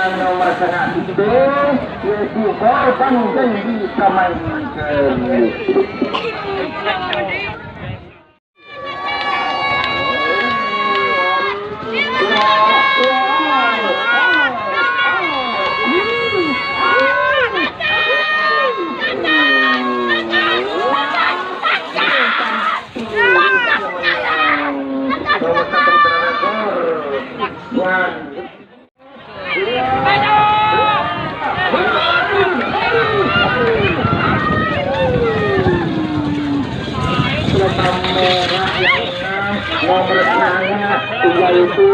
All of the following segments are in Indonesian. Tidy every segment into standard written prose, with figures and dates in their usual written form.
nomor sangat itu yaitu korban janji Kamankeri. Nomor sangat yaitu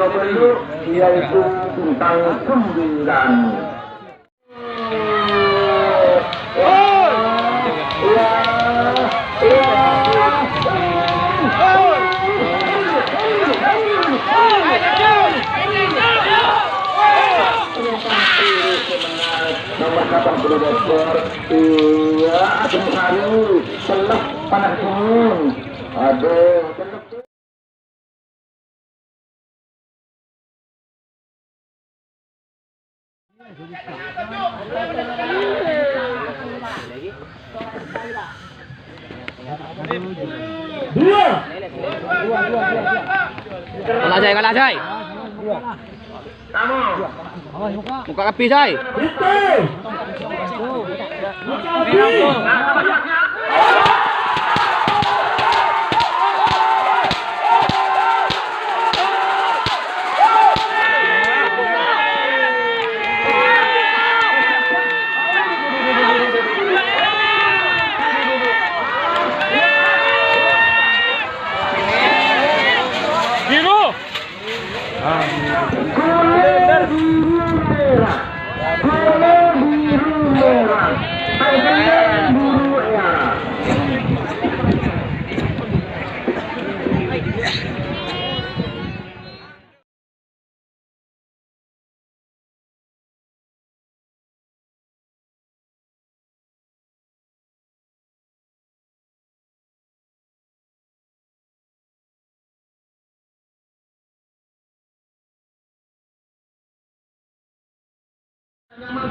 Bendung yaitu bintang 9. Nomor 82 iya Adem Sari selep panas dingin aduh kalah Jai. Kamu Muka api Jai.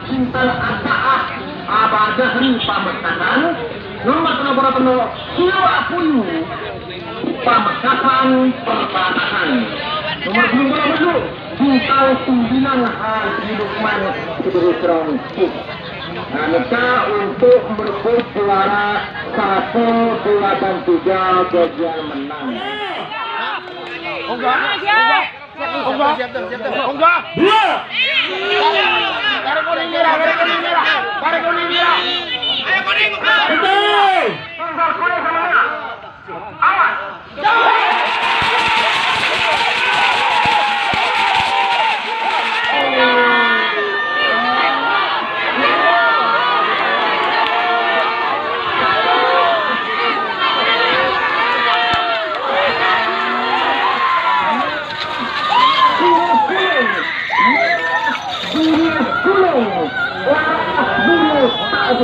Cinta asaah abadahri pamekasan nomor penuh siwa puyu pamekasan pertanahan nomor 27 bintang 9 hal kehidupan keberuntungan Aneka untuk merebut juara 1, 2, dan 3 bagian menang. Siap. Tarik kuning merah. Ayo kuning. Tinggal kuning sama merah. Awas. Dulu tak